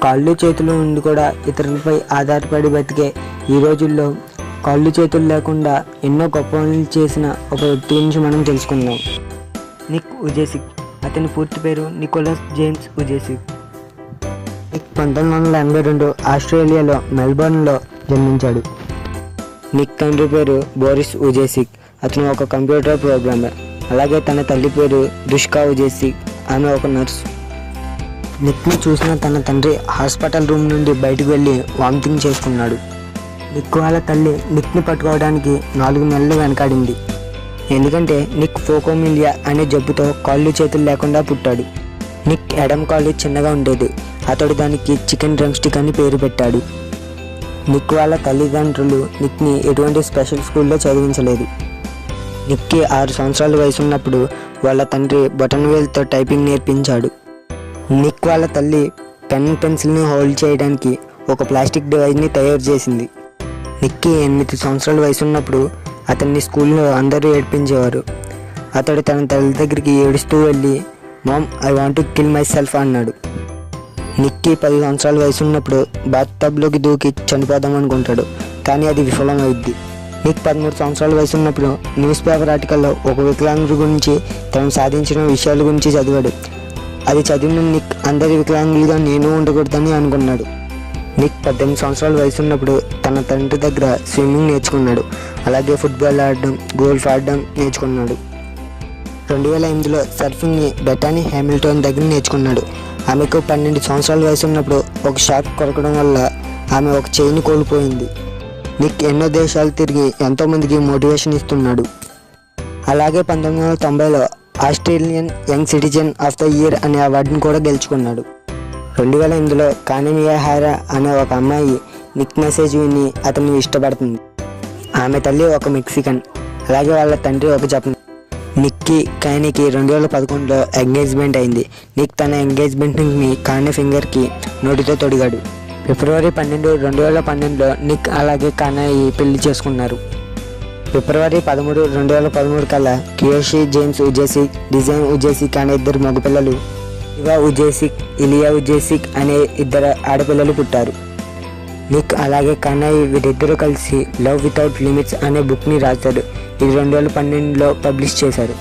కాళ్ళు చేతులు ఉండి కూడా ఇతరులపై ఆధారపడి బతికే ఈ రోజుల్లో కాళ్ళు చేతులు లేకుండా ఎన్నో గొప్ప పనులు చేసిన ఒక వ్యక్తి గురించి మనం తెలుసుకుందాం. నిక్ ఉజేసిక్. అతని పూర్తి పేరు నికోలస్ జేమ్స్ ఉజేసిక్. నిక్ 1982 ఆస్ట్రేలియాలో మెల్బోర్న్లో జన్మించాడు. నిక్ తండ్రి పేరు బోరిస్ ఉజేసిక్. అతను ఒక కంప్యూటర్ ప్రోగ్రామర్. అలాగే తన తల్లి పేరు దుష్కా ఉజేసిక్. ఆమె ఒక నర్సు. నిక్ని చూసిన తన తండ్రి హాస్పిటల్ రూమ్ నుండి బయటకు వెళ్ళి వామిటింగ్ చేసుకున్నాడు. నిక్ వాళ్ళ తల్లి నిక్ని పట్టుకోవడానికి 4 నెలలు వెనకాడింది. ఎందుకంటే నిక్ ఫోకోమిలియా అనే జబ్బుతో కాళ్ళు చేతులు లేకుండా పుట్టాడు. నిక్ ఎడమ కాళ్ళు చిన్నగా ఉండేది. అతడు దానికి చికెన్ డ్రమ్ స్టిక్ అని పేరు పెట్టాడు. నిక్ వాళ్ళ తల్లిదండ్రులు నిక్ని ఎటువంటి స్పెషల్ స్కూల్లో చదివించలేదు. నిక్కి 6 సంవత్సరాల వయసు ఉన్నప్పుడు వాళ్ళ తండ్రి బటన్ వేల్తో టైపింగ్ నేర్పించాడు. నిక్ వాళ్ళ తల్లి పెన్సిల్ని హోల్డ్ చేయడానికి ఒక ప్లాస్టిక్ డివైస్ని తయారు చేసింది. నిక్కి 8 సంవత్సరాల వయసు ఉన్నప్పుడు అతన్ని స్కూల్లో అందరూ ఏడ్పించేవారు. అతడు తన తల్లి దగ్గరికి ఏడుస్తూ వెళ్ళి mom I want to kill my self అన్నాడు. నిక్కి 10 సంవత్సరాల వయసు ఉన్నప్పుడు బాత్ టబ్లోకి దూకి చనిపోదాం అనుకుంటాడు. కానీ అది విఫలమైద్ది. నిక్ 13 సంవత్సరాల వయసు ఉన్నప్పుడు న్యూస్ పేపర్ ఆర్టికల్లో ఒక వికలాంగుడి గురించి తను సాధించిన విషయాల గురించి చదివాడు. అది చదివిన నిక్ అందరి వికలాంగులుగా నేను ఉండకూడదని అనుకున్నాడు. నిక్ 18 సంవత్సరాల వయసు ఉన్నప్పుడు తన తండ్రి దగ్గర స్విమ్మింగ్ నేర్చుకున్నాడు. అలాగే ఫుట్బాల్ ఆడడం, గోల్ఫ్ ఆడడం నేర్చుకున్నాడు. 2008లో సర్ఫింగ్ని బెటానీ హ్యామిల్టన్ దగ్గర నేర్చుకున్నాడు. ఆమెకు 12 సంవత్సరాల వయసు ఉన్నప్పుడు ఒక షార్క్ కొరకడం వల్ల ఆమె ఒక చెయ్యిని కోల్పోయింది. నిక్ ఎన్నో దేశాలు తిరిగి ఎంతోమందికి మోటివేషన్ ఇస్తున్నాడు. అలాగే 1990లో Australian young citizen of the year అనే అవార్డును కూడా గెలుచుకున్నాడు. 2008లో కానమియా హారా అనే ఒక అమ్మాయి నిక్ మెసేజ్ విని అతన్ని ఇష్టపడుతుంది. ఆమె తల్లి ఒక మెక్సికన్. అలాగే వాళ్ళ తండ్రి ఒక జపనీస్. నిక్కి కానీకి 2011లో ఎంగేజ్మెంట్ అయింది. నిక్ తన ఎంగేజ్మెంట్ని కానే ఫింగర్కి నోటితో తొడిగాడు. ఫిబ్రవరి 12, 2012లో నిక్ అలాగే కానాయి పెళ్లి చేసుకున్నారు. ఫిబ్రవరి 13, 2013 కల్లా కియోషి జేమ్స్ ఉజేసిక్, డిజైన్ ఉజేసిక్ అనే 2 మగపిల్లలు, ఇవా ఉజేసిక్, ఇలియా ఉజేసిక్ అనే 2 ఆడపిల్లలు పుట్టారు. నిక్ అలాగే కానాయి వీరిద్దరూ కలిసి లవ్ వితౌట్ లిమిట్స్ అనే బుక్ని రాశారు. ఇది 2012లో పబ్లిష్ చేశారు.